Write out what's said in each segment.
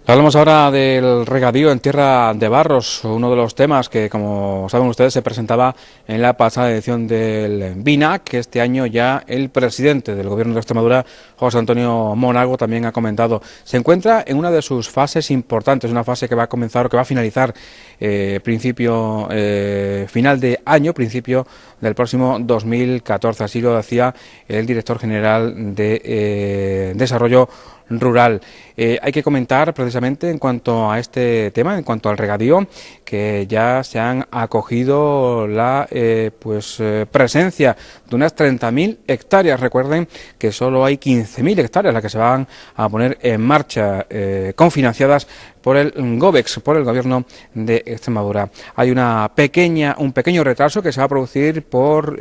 Hablamos ahora del regadío en Tierra de Barros, uno de los temas que, como saben ustedes, se presentaba en la pasada edición del BINAC, que este año ya el presidente del Gobierno de Extremadura, José Antonio Monago, también ha comentado. Se encuentra en una de sus fases importantes, una fase que va a comenzar o que va a finalizar final de año, principio del próximo 2014. Así lo decía el director general de Desarrollo Rural. Hay que comentar precisamente en cuanto a este tema, en cuanto al regadío, que ya se han acogido la presencia de unas 30.000 hectáreas. Recuerden que solo hay 15.000 hectáreas las que se van a poner en marcha, cofinanciadas por el GOVEX, por el Gobierno de Extremadura. Hay un pequeño retraso que se va a producir por,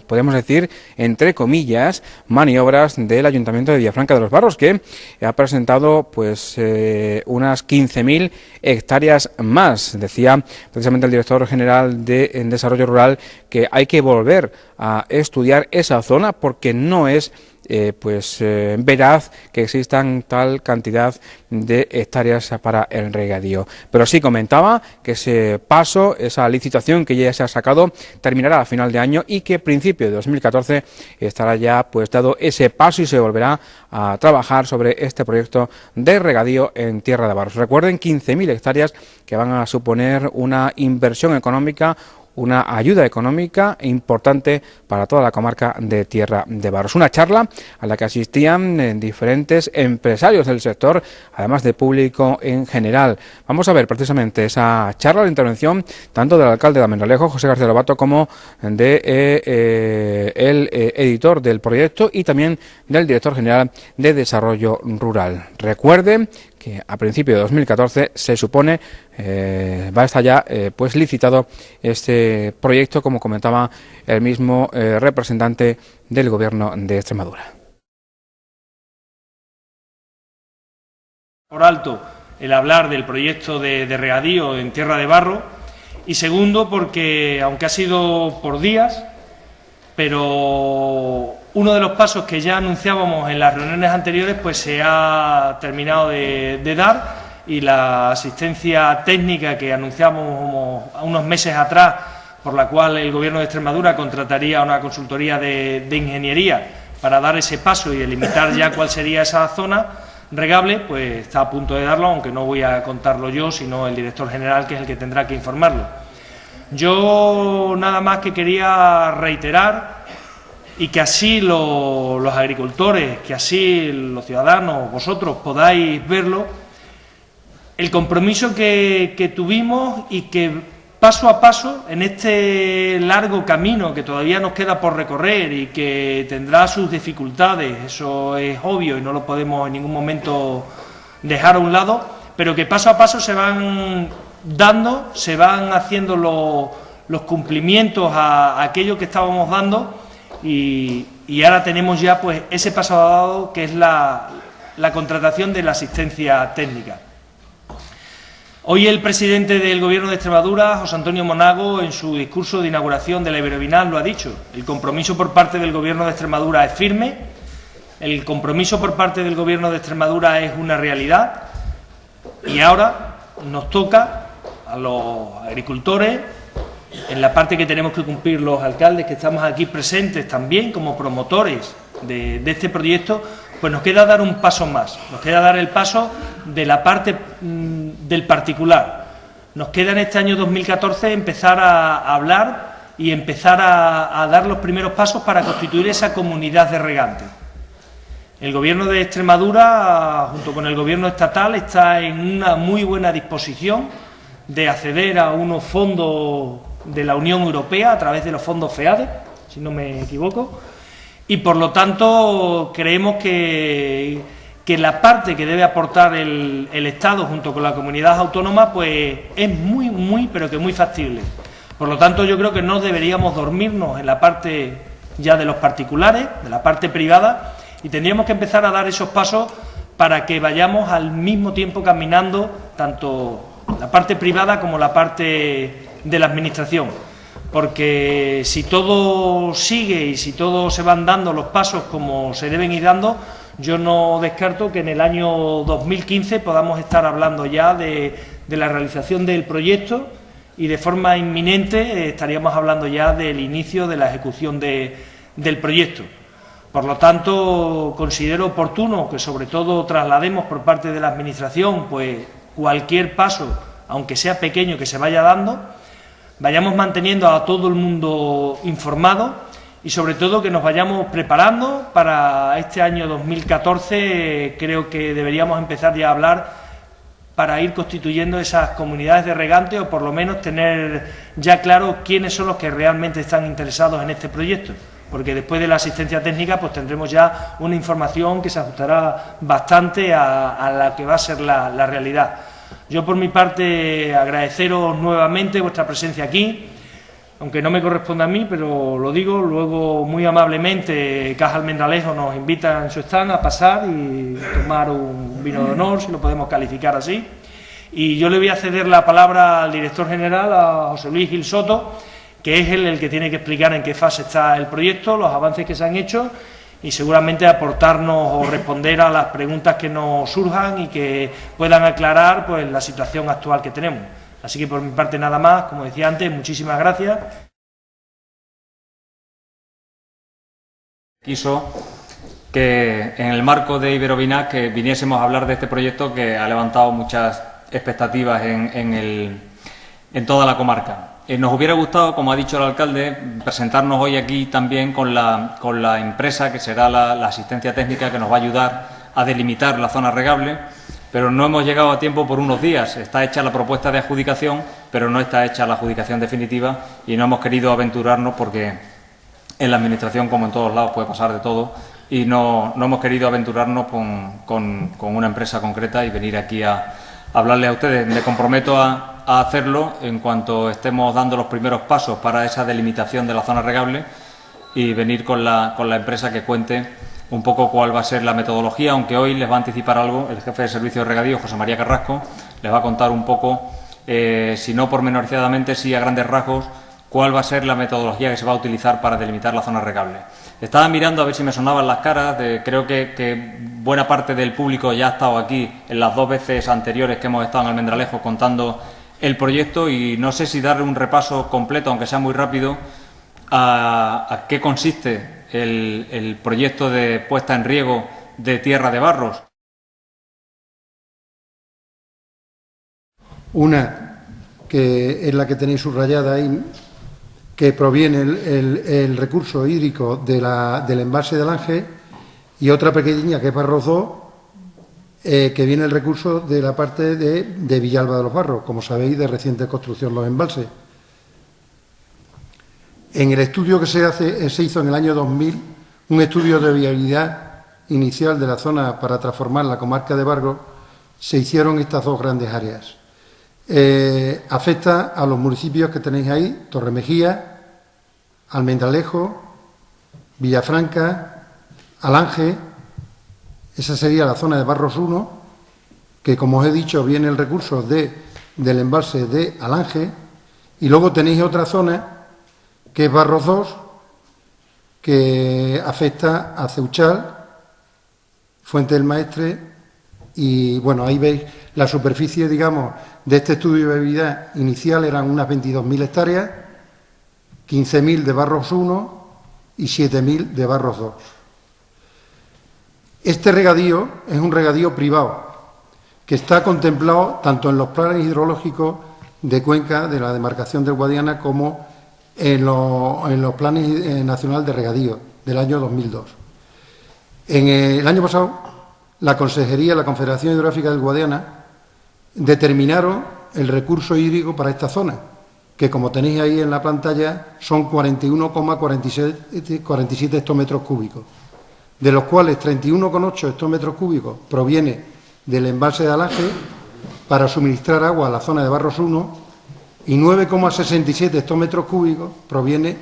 podemos decir, entre comillas, maniobras del Ayuntamiento de Villafranca de los Barros, que ha presentado unas 15.000 hectáreas más. Decía precisamente el director general de Desarrollo Rural que hay que volver a estudiar esa zona porque no es veraz que existan tal cantidad de hectáreas para el regadío. Pero sí comentaba que ese paso, esa licitación que ya se ha sacado, terminará a final de año y que a principios de 2014 estará ya dado ese paso y se volverá a trabajar sobre este proyecto de regadío en Tierra de Barros. Recuerden, 15.000 hectáreas que van a suponer una inversión económica, una ayuda económica importante para toda la comarca de Tierra de Barros. Una charla a la que asistían diferentes empresarios del sector, además de público en general. Vamos a ver precisamente esa charla, la intervención tanto del alcalde de Almendralejo, José García Lobato, como de el editor del proyecto y también del director general de Desarrollo Rural. Recuerden que a principios de 2014 se supone va a estar ya licitado este proyecto, como comentaba el mismo representante del Gobierno de Extremadura. Por alto el hablar del proyecto de regadío en Tierra de Barro, y segundo porque, aunque ha sido por días, pero uno de los pasos que ya anunciábamos en las reuniones anteriores pues se ha terminado de dar, y la asistencia técnica que anunciamos unos meses atrás, por la cual el Gobierno de Extremadura contrataría una consultoría de ingeniería para dar ese paso y delimitar ya cuál sería esa zona regable, pues está a punto de darlo, aunque no voy a contarlo yo, sino el director general, que es el que tendrá que informarlo. Yo nada más que quería reiterar, y que así los agricultores, que así los ciudadanos, vosotros podáis verlo, el compromiso que tuvimos y que paso a paso, en este largo camino que todavía nos queda por recorrer y que tendrá sus dificultades, eso es obvio y no lo podemos en ningún momento dejar a un lado, pero que paso a paso se van dando, se van haciendo los cumplimientos a aquello que estábamos dando, y ahora tenemos ya pues ese paso dado, que es la contratación de la asistencia técnica. Hoy el presidente del Gobierno de Extremadura, José Antonio Monago, en su discurso de inauguración de la Iberovinal lo ha dicho: el compromiso por parte del Gobierno de Extremadura es firme, el compromiso por parte del Gobierno de Extremadura es una realidad, y ahora nos toca a los agricultores, en la parte que tenemos que cumplir los alcaldes que estamos aquí presentes también como promotores de este proyecto, pues nos queda dar un paso más, nos queda dar el paso de la parte del particular. Nos queda en este año 2014 empezar a hablar y empezar a dar los primeros pasos para constituir esa comunidad de regantes. El Gobierno de Extremadura, junto con el Gobierno estatal, está en una muy buena disposición de acceder a unos fondos de la Unión Europea a través de los fondos FEADE, si no me equivoco, y por lo tanto creemos que la parte que debe aportar el Estado junto con la comunidad autónoma pues es muy pero que muy factible. Por lo tanto, yo creo que no deberíamos dormirnos en la parte ya de los particulares, de la parte privada, y tendríamos que empezar a dar esos pasos para que vayamos al mismo tiempo caminando tanto la parte privada como la parte de la Administración, porque si todo sigue y si todos se van dando los pasos como se deben ir dando, yo no descarto que en el año 2015 podamos estar hablando ya de la realización del proyecto y de forma inminente estaríamos hablando ya del inicio de la ejecución del proyecto. Por lo tanto, considero oportuno que sobre todo traslademos por parte de la Administración pues cualquier paso, aunque sea pequeño, que se vaya dando, vayamos manteniendo a todo el mundo informado y sobre todo que nos vayamos preparando para este año 2014. Creo que deberíamos empezar ya a hablar para ir constituyendo esas comunidades de regantes o por lo menos tener ya claro quiénes son los que realmente están interesados en este proyecto, porque después de la asistencia técnica pues tendremos ya una información que se ajustará bastante a la que va a ser la realidad. Yo por mi parte agradeceros nuevamente vuestra presencia aquí, aunque no me corresponde a mí, pero lo digo, luego muy amablemente Caja Almendralejo nos invita en su stand a pasar y tomar un vino de honor, si lo podemos calificar así. Y yo le voy a ceder la palabra al director general, a José Luis Gil Soto, que es él el que tiene que explicar en qué fase está el proyecto, los avances que se han hecho y seguramente aportarnos o responder a las preguntas que nos surjan y que puedan aclarar pues la situación actual que tenemos. Así que por mi parte nada más, como decía antes, muchísimas gracias. Quiso que en el marco de Iberovinac que viniésemos a hablar de este proyecto que ha levantado muchas expectativas en toda la comarca. Nos hubiera gustado, como ha dicho el alcalde, presentarnos hoy aquí también con la empresa que será la asistencia técnica que nos va a ayudar a delimitar la zona regable, pero no hemos llegado a tiempo por unos días. Está hecha la propuesta de adjudicación, pero no está hecha la adjudicación definitiva y no hemos querido aventurarnos porque en la Administración, como en todos lados, puede pasar de todo y no hemos querido aventurarnos con una empresa concreta y venir aquí a hablarle a ustedes. Me comprometo a hacerlo en cuanto estemos dando los primeros pasos para esa delimitación de la zona regable y venir con la empresa que cuente un poco cuál va a ser la metodología, aunque hoy les va a anticipar algo el jefe de servicio de regadío, José María Carrasco, les va a contar un poco, si no pormenorizadamente, sí a grandes rasgos, cuál va a ser la metodología que se va a utilizar para delimitar la zona regable. Estaba mirando a ver si me sonaban las caras, creo que buena parte del público ya ha estado aquí en las 2 veces anteriores que hemos estado en Almendralejo contando el proyecto y no sé si darle un repaso completo, aunque sea muy rápido, a qué consiste el proyecto de puesta en riego de Tierra de Barros. Una, que es la que tenéis subrayada ahí, que proviene el recurso hídrico del embalse de Alange, y otra pequeña, que es Barros 2, que viene el recurso de la parte de Villalba de los Barros, como sabéis, de reciente construcción los embalses. En el estudio que se hizo en el año 2000, un estudio de viabilidad inicial de la zona para transformar la comarca de Barros, se hicieron estas 2 grandes áreas. Afecta a los municipios que tenéis ahí: Torremejía, Almendralejo, Villafranca, Alange. Esa sería la zona de Barros 1, que, como os he dicho, viene el recurso del embalse de Alange, y luego tenéis otra zona que es Barros 2, que afecta a Ceuchal, Fuente del Maestre, y bueno, ahí veis la superficie, digamos, de este estudio de viabilidad inicial eran unas 22.000 hectáreas, 15.000 de Barros 1 y 7.000 de Barros 2. Este regadío es un regadío privado que está contemplado tanto en los planes hidrológicos de Cuenca, de la demarcación del Guadiana, como en los planes nacionales de regadío del año 2002. En el año pasado, la Consejería, la Confederación Hidrográfica del Guadiana, determinaron el recurso hídrico para esta zona, que, como tenéis ahí en la pantalla, son 41,47 hectómetros cúbicos, de los cuales 31,8 hectómetros cúbicos proviene del embalse de Alange para suministrar agua a la zona de Barros 1 y 9,67 hectómetros cúbicos proviene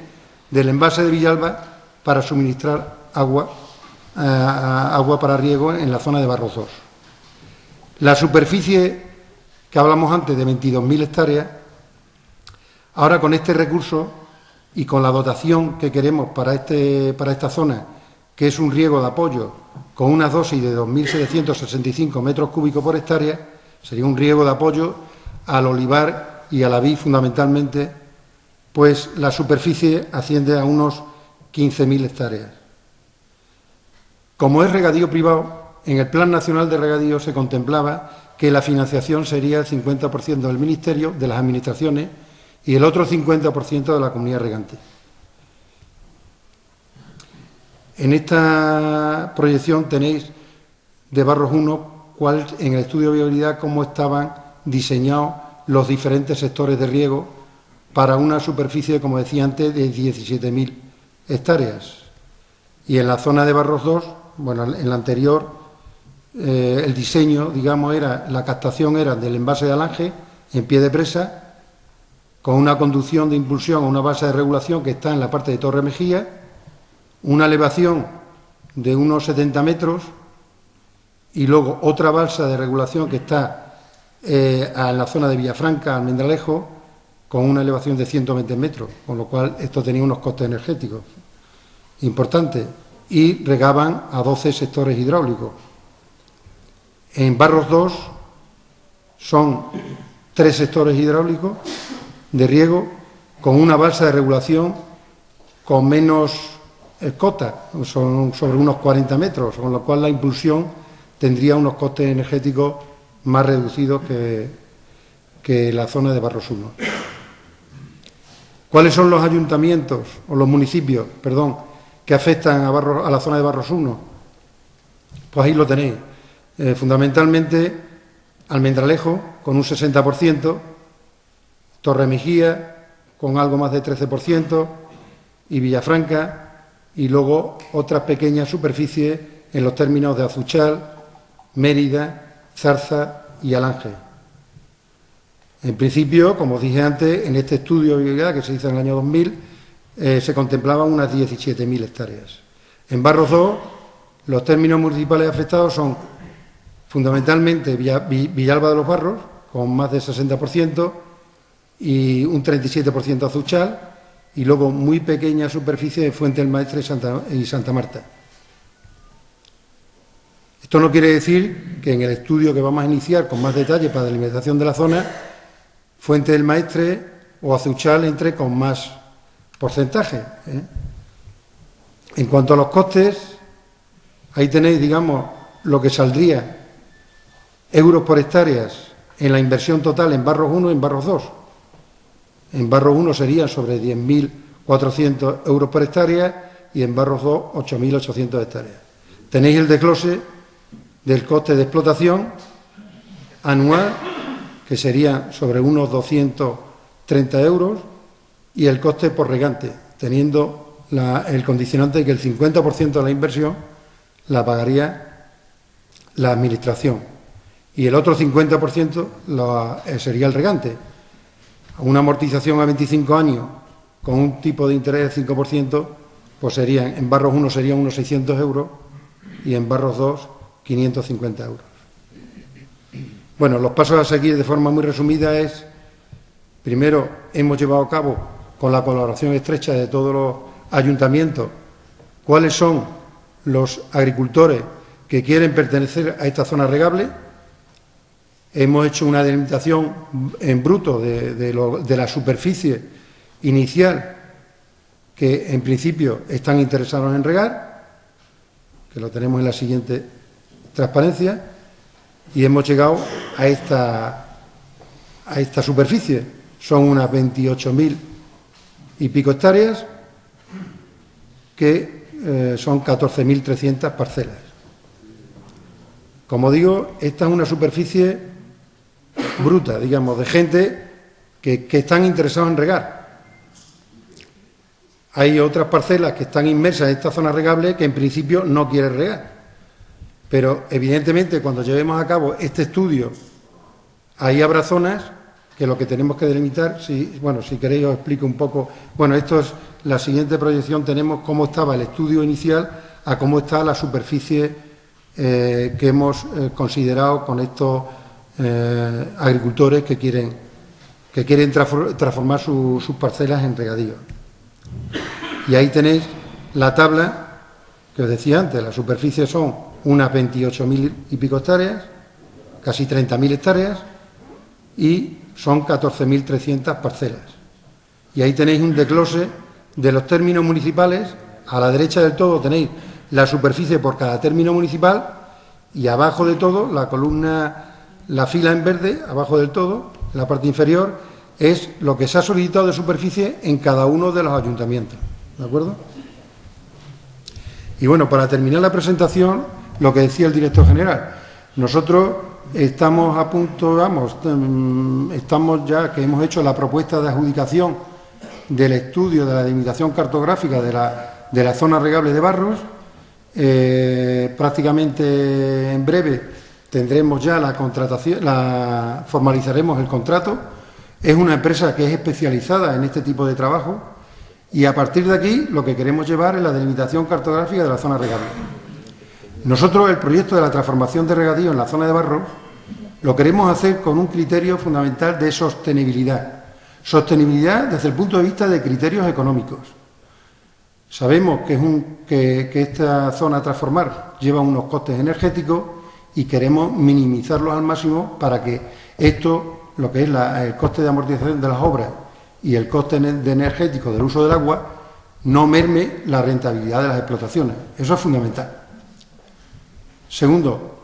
del embalse de Villalba para suministrar agua para riego en la zona de Barros 2. La superficie que hablamos antes de 22.000 hectáreas, ahora con este recurso y con la dotación que queremos para esta zona que es un riego de apoyo con una dosis de 2.765 metros cúbicos por hectárea, sería un riego de apoyo al olivar y a la vid fundamentalmente, pues la superficie asciende a unos 15.000 hectáreas. Como es regadío privado, en el Plan Nacional de Regadío se contemplaba que la financiación sería el 50% del Ministerio, de las administraciones, y el otro 50% de la comunidad regante. En esta proyección tenéis de Barros 1 en el estudio de viabilidad cómo estaban diseñados los diferentes sectores de riego para una superficie, como decía antes, de 17.000 hectáreas. Y en la zona de Barros 2, bueno, en la anterior, el diseño, digamos, la captación era del envase de Alange en pie de presa, con una conducción de impulsión a una base de regulación que está en la parte de Torre Mejía, una elevación de unos 70 metros y luego otra balsa de regulación que está en la zona de Villafranca, Almendralejo, con una elevación de 120 metros, con lo cual esto tenía unos costes energéticos importantes y regaban a 12 sectores hidráulicos. En Barros 2 son 3 sectores hidráulicos de riego con una balsa de regulación con menos cota, son sobre unos 40 metros, con lo cual la impulsión tendría unos costes energéticos más reducidos que la zona de Barros 1. ¿Cuáles son los ayuntamientos o los municipios, que afectan a la zona de Barros 1? Pues ahí lo tenéis. Fundamentalmente Almendralejo con un 60%, Torre Mejía con algo más de 13% y Villafranca, y luego otras pequeñas superficies en los términos de Azuchal, Mérida, Zarza y Alange. En principio, como os dije antes, en este estudio de viabilidad que se hizo en el año 2000, se contemplaban unas 17.000 hectáreas. En Barros 2, los términos municipales afectados son fundamentalmente Villalba de los Barros, con más de 60%, y un 37% Azuchal, y luego muy pequeña superficie de Fuente del Maestre y Santa Marta. Esto no quiere decir que en el estudio que vamos a iniciar con más detalle para la delimitación de la zona, Fuente del Maestre o Azuchal entre con más porcentaje. En cuanto a los costes, ahí tenéis, digamos, lo que saldría euros por hectáreas en la inversión total en Barros 1 y en Barros 2. En Barros 1 serían sobre 10.400 euros por hectárea y en Barros 2 8.800 hectáreas. Tenéis el desglose del coste de explotación anual, que sería sobre unos 230 euros, y el coste por regante, teniendo el condicionante de que el 50% de la inversión la pagaría la Administración y el otro 50% sería el regante. Una amortización a 25 años con un tipo de interés del 5%, pues en Barros 1 serían unos 600 euros y en Barros 2 550 euros. Bueno, los pasos a seguir de forma muy resumida es, primero, hemos llevado a cabo, con la colaboración estrecha de todos los ayuntamientos, cuáles son los agricultores que quieren pertenecer a esta zona regable. Hemos hecho una delimitación en bruto de la superficie inicial que, en principio, están interesados en regar, que lo tenemos en la siguiente transparencia, y hemos llegado a esta superficie. Son unas 28.000 y pico hectáreas, que son 14.300 parcelas. Como digo, esta es una superficie bruta, digamos, de gente que están interesados en regar. Hay otras parcelas que están inmersas en esta zona regable que en principio no quieren regar. Pero evidentemente cuando llevemos a cabo este estudio, ahí habrá zonas que lo que tenemos que delimitar, si queréis os explico un poco. Bueno, esto es la siguiente proyección, tenemos cómo estaba el estudio inicial a cómo está la superficie que hemos considerado con estos agricultores que quieren transformar sus parcelas en regadío. Y ahí tenéis la tabla que os decía antes, la superficie son unas 28.000 y pico hectáreas, casi 30.000 hectáreas, y son 14.300 parcelas. Y ahí tenéis un desglose de los términos municipales. A la derecha del todo tenéis la superficie por cada término municipal y abajo de todo, la columna, la fila en verde, abajo del todo, en la parte inferior, es lo que se ha solicitado de superficie en cada uno de los ayuntamientos. ¿De acuerdo? Y bueno, para terminar la presentación, lo que decía el director general, nosotros estamos a punto, estamos ya que hemos hecho la propuesta de adjudicación del estudio de la delimitación cartográfica de la zona regable de Barros. Prácticamente en breve tendremos ya la contratación, formalizaremos el contrato. Es una empresa que es especializada en este tipo de trabajo y a partir de aquí lo que queremos llevar es la delimitación cartográfica de la zona regable. Nosotros el proyecto de la transformación de regadío en la zona de Barros lo queremos hacer con un criterio fundamental de sostenibilidad. Sostenibilidad desde el punto de vista de criterios económicos. Sabemos que esta zona a transformar lleva unos costes energéticos y queremos minimizarlos al máximo para que esto, lo que es el coste de amortización de las obras y el coste energético del uso del agua, no merme la rentabilidad de las explotaciones. Eso es fundamental. Segundo,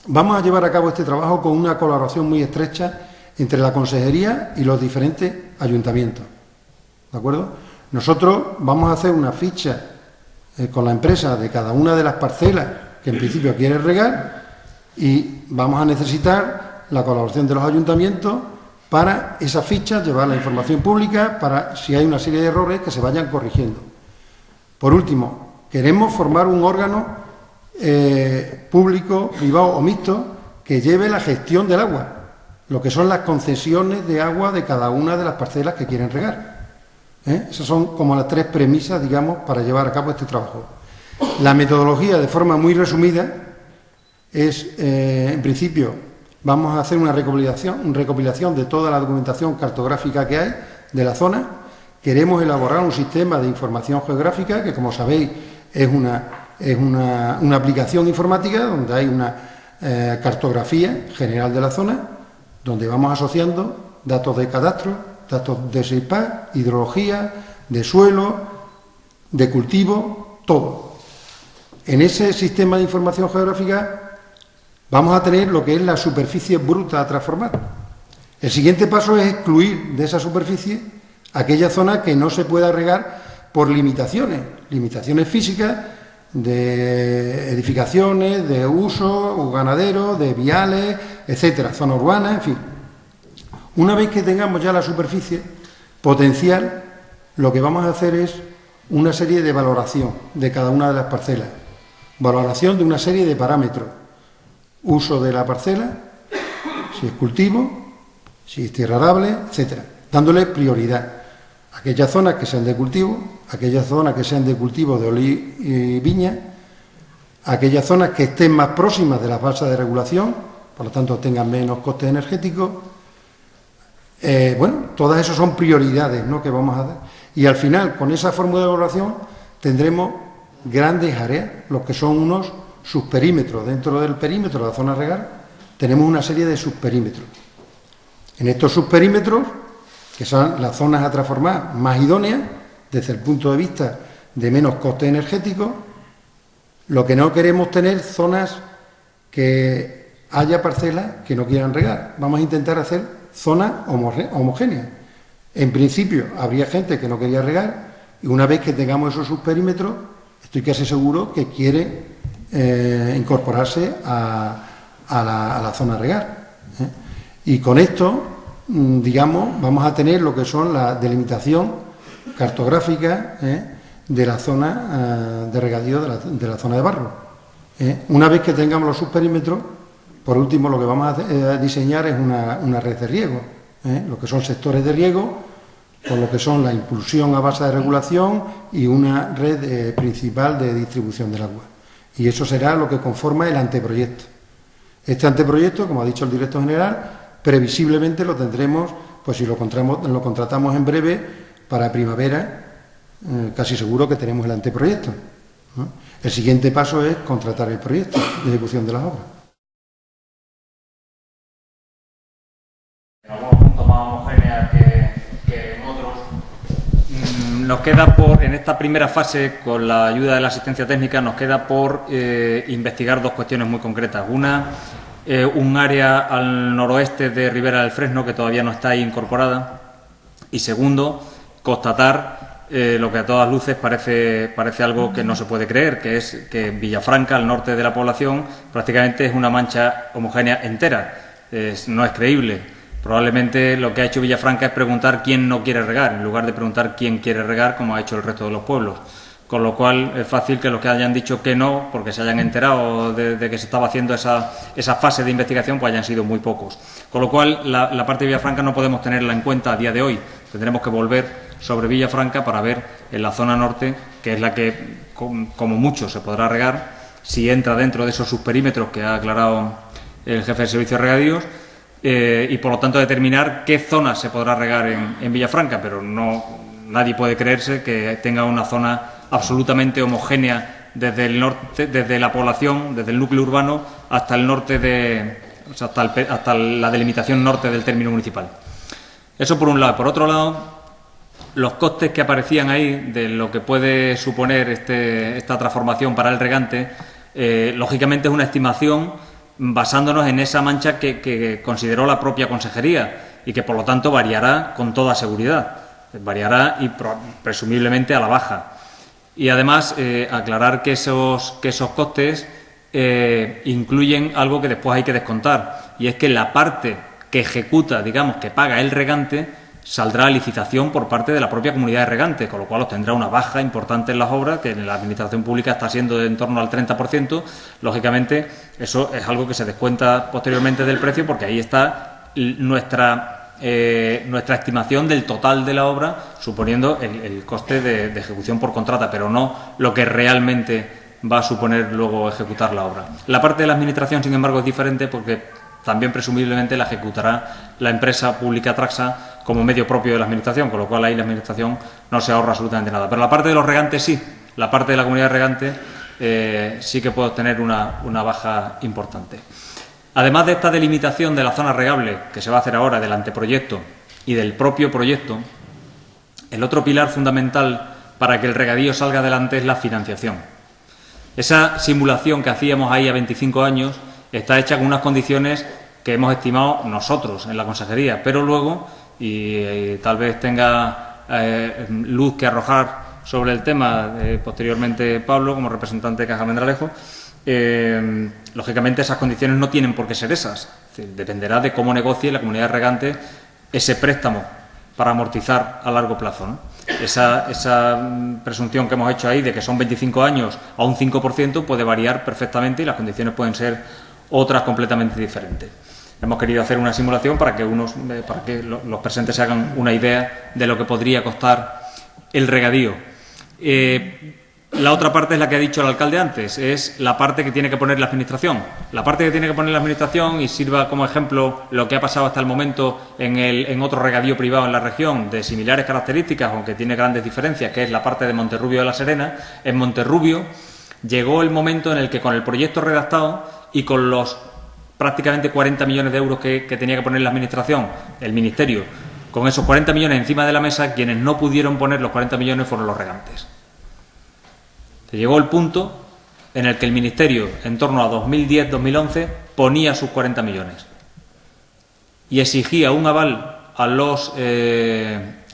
vamos a llevar a cabo este trabajo con una colaboración muy estrecha entre la Consejería y los diferentes ayuntamientos. ¿De acuerdo? Nosotros vamos a hacer una ficha con la empresa de cada una de las parcelas que en principio quiere regar y vamos a necesitar la colaboración de los ayuntamientos para esa ficha llevar la información pública para si hay una serie de errores que se vayan corrigiendo. Por último, queremos formar un órgano público, privado o mixto que lleve la gestión del agua, lo que son las concesiones de agua de cada una de las parcelas que quieren regar. Esas son como las tres premisas, digamos, para llevar a cabo este trabajo. La metodología, de forma muy resumida, es, en principio, vamos a hacer una recopilación de toda la documentación cartográfica que hay de la zona. Queremos elaborar un sistema de información geográfica que, como sabéis, es una aplicación informática donde hay una cartografía general de la zona, donde vamos asociando datos de cadastro, datos de SEIPAC, hidrología, de suelo, de cultivo, todo. En ese sistema de información geográfica vamos a tener lo que es la superficie bruta a transformar. El siguiente paso es excluir de esa superficie aquella zona que no se pueda regar por limitaciones físicas de edificaciones, de uso ganadero, de viales, etcétera, zona urbana, en fin. Una vez que tengamos ya la superficie potencial, lo que vamos a hacer es una serie de valoración de cada una de las parcelas. Valoración de una serie de parámetros. Uso de la parcela, si es cultivo, si es tierra arable, etcétera, dándole prioridad. Aquellas zonas que sean de cultivo, aquellas zonas que sean de cultivo de olivo y viña, aquellas zonas que estén más próximas de las balsas de regulación, por lo tanto tengan menos costes energéticos. Bueno, todas esas son prioridades, ¿no?, que vamos a dar. Y al final, con esa fórmula de evaluación, tendremos grandes áreas, los que son unos subperímetros. Dentro del perímetro de la zona regar tenemos una serie de subperímetros. En estos subperímetros, que son las zonas a transformar más idóneas, desde el punto de vista de menos coste energético, lo que no queremos tener zonas que haya parcelas que no quieran regar. Vamos a intentar hacer zonas homogéneas. En principio, habría gente que no quería regar y una vez que tengamos esos subperímetros, estoy casi seguro que quiere incorporarse a la zona a regar. Y con esto, digamos, vamos a tener lo que son la delimitación cartográfica de la zona de regadío de la zona de barro. Una vez que tengamos los subperímetros, por último, lo que vamos a diseñar es una red de riego, lo que son sectores de riego, con lo que son la impulsión a base de regulación y una red principal de distribución del agua. Y eso será lo que conforma el anteproyecto. Este anteproyecto, como ha dicho el director general, previsiblemente lo tendremos, pues si lo contratamos en breve, para primavera, casi seguro que tenemos el anteproyecto, ¿no? El siguiente paso es contratar el proyecto de ejecución de las obras. En algunos puntos más homogéneas que en otros. Nos queda en esta primera fase, con la ayuda de la asistencia técnica, nos queda por investigar dos cuestiones muy concretas. Una, un área al noroeste de Ribera del Fresno que todavía no está ahí incorporada. Y segundo, constatar lo que a todas luces parece algo que no se puede creer, que es que Villafranca, al norte de la población, prácticamente es una mancha homogénea entera. No es creíble. Probablemente lo que ha hecho Villafranca es preguntar quién no quiere regar, en lugar de preguntar quién quiere regar, como ha hecho el resto de los pueblos. Con lo cual es fácil que los que hayan dicho que no, porque se hayan enterado de que se estaba haciendo esa fase de investigación, pues hayan sido muy pocos. Con lo cual la parte de Villafranca no podemos tenerla en cuenta a día de hoy. Tendremos que volver sobre Villafranca para ver en la zona norte, que es la que como mucho se podrá regar, si entra dentro de esos subperímetros que ha aclarado el jefe de servicios regadíos, y por lo tanto determinar qué zona se podrá regar en Villafranca, pero nadie puede creerse que tenga una zona absolutamente homogénea desde el norte, desde la población, desde el núcleo urbano hasta el norte hasta la delimitación norte del término municipal. Eso por un lado. Por otro lado, los costes que aparecían ahí de lo que puede suponer esta transformación para el regante, lógicamente es una estimación basándonos en esa mancha que consideró la propia consejería y que por lo tanto variará con toda seguridad, variará y presumiblemente a la baja. Y además aclarar que esos costes incluyen algo que después hay que descontar, y es que la parte que ejecuta, digamos, que paga el regante, saldrá a licitación por parte de la propia comunidad de regantes, con lo cual obtendrá una baja importante en las obras, que en la administración pública está siendo de en torno al 30%. Lógicamente, eso es algo que se descuenta posteriormente del precio, porque ahí está nuestra estimación del total de la obra, suponiendo el coste de ejecución por contrata, pero no lo que realmente va a suponer luego ejecutar la obra. La parte de la administración, sin embargo, es diferente, porque también presumiblemente la ejecutará la empresa pública Traxa como medio propio de la administración, con lo cual ahí la administración no se ahorra absolutamente nada. Pero la parte de los regantes sí, la parte de la comunidad de regantes sí que puede obtener una baja importante. Además de esta delimitación de la zona regable que se va a hacer ahora del anteproyecto y del propio proyecto, el otro pilar fundamental para que el regadío salga adelante es la financiación. Esa simulación que hacíamos ahí a 25 años está hecha con unas condiciones que hemos estimado nosotros en la consejería, pero luego, y tal vez tenga luz que arrojar sobre el tema posteriormente Pablo, como representante de Caja Almendralejo, lógicamente esas condiciones no tienen por qué ser esas. Es decir, dependerá de cómo negocie la comunidad de regantes ese préstamo para amortizar a largo plazo, ¿no? Esa presunción que hemos hecho ahí de que son 25 años a un 5% puede variar perfectamente y las condiciones pueden ser otras completamente diferentes. Hemos querido hacer una simulación para que los presentes se hagan una idea de lo que podría costar el regadío. La otra parte es la que ha dicho el alcalde antes, es la parte que tiene que poner la Administración. La parte que tiene que poner la Administración, y sirva como ejemplo lo que ha pasado hasta el momento en otro regadío privado en la región de similares características, aunque tiene grandes diferencias, que es la parte de Monterrubio de la Serena. En Monterrubio llegó el momento en el que, con el proyecto redactado y con los prácticamente 40 millones de euros que tenía que poner la Administración, el Ministerio, con esos 40 millones encima de la mesa, quienes no pudieron poner los 40 millones fueron los regantes. Se llegó el punto en el que el Ministerio, en torno a 2010-2011, ponía sus 40 millones y exigía un aval a los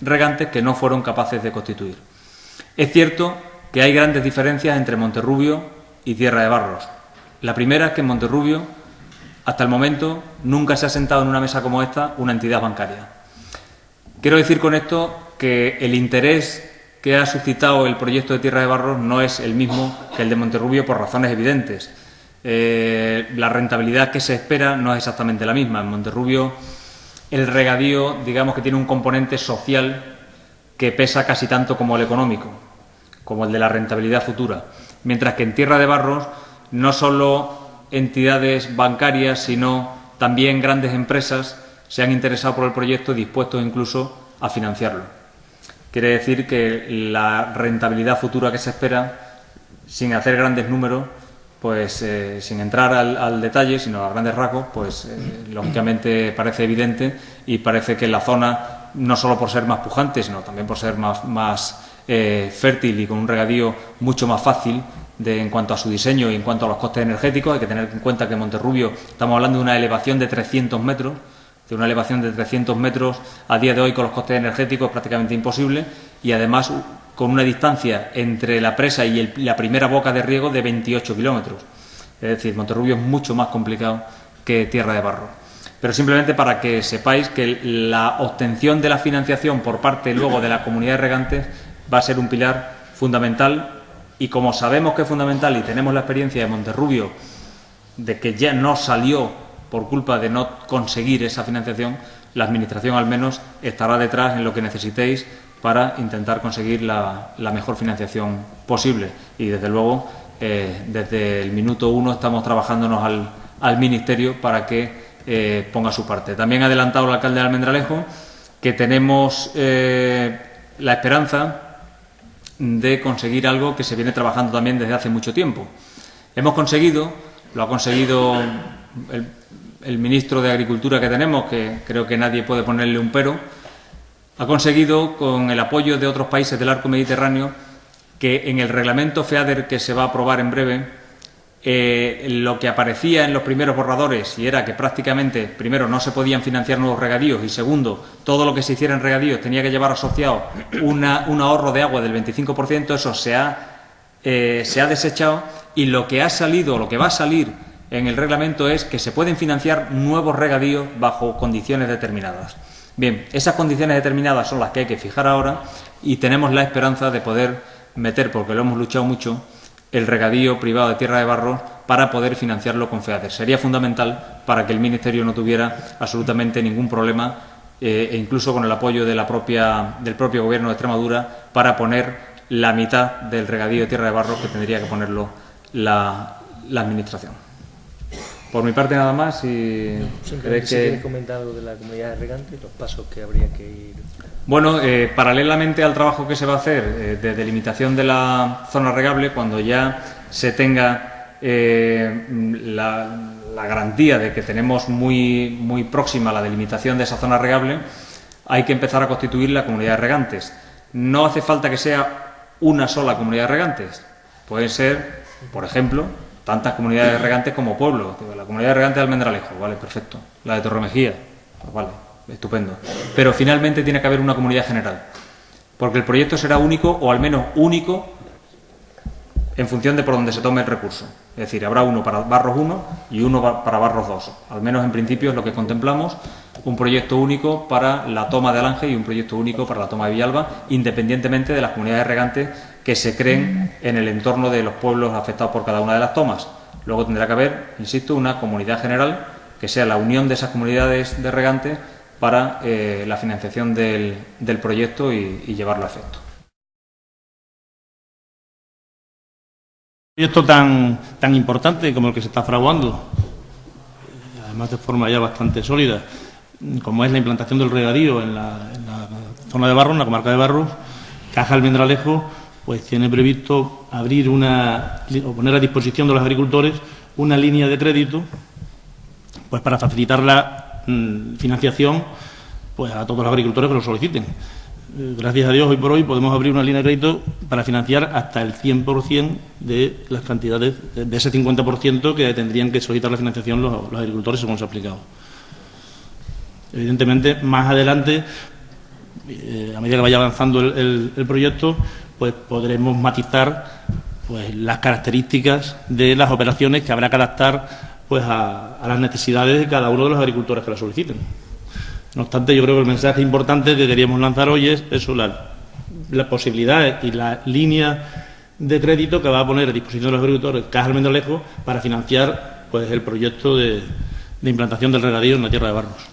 regantes que no fueron capaces de constituir. Es cierto que hay grandes diferencias entre Monterrubio y Tierra de Barros. La primera es que en Monterrubio, hasta el momento, nunca se ha sentado en una mesa como esta una entidad bancaria. Quiero decir con esto que el interés que ha suscitado el proyecto de Tierra de Barros no es el mismo que el de Monterrubio por razones evidentes. La rentabilidad que se espera no es exactamente la misma. En Monterrubio el regadío, digamos que tiene un componente social que pesa casi tanto como el económico, como el de la rentabilidad futura. Mientras que en Tierra de Barros no solo entidades bancarias, sino también grandes empresas se han interesado por el proyecto, dispuestos incluso a financiarlo. Quiere decir que la rentabilidad futura que se espera sin hacer grandes números, pues sin entrar al detalle, sino a grandes rasgos, pues lógicamente parece evidente y parece que la zona, no solo por ser más pujante, sino también por ser más fértil y con un regadío mucho más fácil en cuanto a su diseño y en cuanto a los costes energéticos. Hay que tener en cuenta que Monterrubio, estamos hablando de una elevación de 300 metros, de una elevación de 300 metros a día de hoy con los costes energéticos es prácticamente imposible, y además con una distancia entre la presa y la primera boca de riego de 28 kilómetros. Es decir, Monterrubio es mucho más complicado que Tierra de Barro. Pero simplemente para que sepáis que la obtención de la financiación por parte luego de la comunidad de regantes va a ser un pilar fundamental, y como sabemos que es fundamental y tenemos la experiencia de Monterrubio de que ya no salió por culpa de no conseguir esa financiación, la Administración al menos estará detrás en lo que necesitéis para intentar conseguir la mejor financiación posible. Y desde luego, desde el minuto 1 estamos trabajándonos al Ministerio para que ponga su parte. También ha adelantado el alcalde de Almendralejo que tenemos la esperanza de conseguir algo que se viene trabajando también desde hace mucho tiempo. Lo ha conseguido el ministro de Agricultura que tenemos, que creo que nadie puede ponerle un pero, ha conseguido, con el apoyo de otros países del arco mediterráneo, que en el reglamento FEADER que se va a aprobar en breve, lo que aparecía en los primeros borradores, y era que prácticamente, primero, no se podían financiar nuevos regadíos, y segundo, todo lo que se hiciera en regadíos tenía que llevar asociado un ahorro de agua del 25%, eso se ha desechado, y lo que ha salido, lo que va a salir en el reglamento es que se pueden financiar nuevos regadíos bajo condiciones determinadas. Bien, esas condiciones determinadas son las que hay que fijar ahora, y tenemos la esperanza de poder meter, porque lo hemos luchado mucho, el regadío privado de Tierra de Barro para poder financiarlo con FEADER. Sería fundamental para que el Ministerio no tuviera absolutamente ningún problema, e incluso con el apoyo del propio Gobierno de Extremadura, para poner la mitad del regadío de Tierra de Barro que tendría que ponerlo la Administración. Por mi parte nada más. Y ¿Quieres comentar algo de la comunidad de regantes, los pasos que habría que ir? Bueno, paralelamente al trabajo que se va a hacer de delimitación de la zona regable, cuando ya se tenga la garantía de que tenemos muy próxima la delimitación de esa zona regable, hay que empezar a constituir la comunidad de regantes. No hace falta que sea una sola comunidad de regantes. Pueden ser, por ejemplo, tantas comunidades de regantes como pueblos. La comunidad de regantes de Almendralejo, vale, perfecto. La de Torremejía, pues vale, estupendo. Pero finalmente tiene que haber una comunidad general, porque el proyecto será único, o al menos único, en función de por donde se tome el recurso. Es decir, habrá uno para Barros 1 y uno para Barros 2. Al menos en principio es lo que contemplamos, un proyecto único para la toma de Alange y un proyecto único para la toma de Villalba, independientemente de las comunidades regantes que se creen en el entorno de los pueblos afectados por cada una de las tomas. Luego tendrá que haber, insisto, una comunidad general que sea la unión de esas comunidades de regantes para la financiación del proyecto y llevarlo a efecto. Un proyecto tan importante como el que se está fraguando, además de forma ya bastante sólida, como es la implantación del regadío en la zona de Barros, en la comarca de Barros, Caja Almendralejo pues tiene previsto abrir o poner a disposición de los agricultores una línea de crédito pues para facilitar la financiación pues a todos los agricultores que lo soliciten. Gracias a Dios, hoy por hoy podemos abrir una línea de crédito para financiar hasta el 100% de las cantidades, de ese 50% que tendrían que solicitar la financiación los agricultores según se ha aplicado. Evidentemente, más adelante, a medida que vaya avanzando el proyecto, pues podremos matizar pues las características de las operaciones que habrá que adaptar pues a las necesidades de cada uno de los agricultores que la soliciten. No obstante, yo creo que el mensaje importante que queríamos lanzar hoy es eso, las posibilidades y la línea de crédito que va a poner a disposición de los agricultores Caja Almendralejo para financiar pues el proyecto de implantación del regadío en la Tierra de Barros.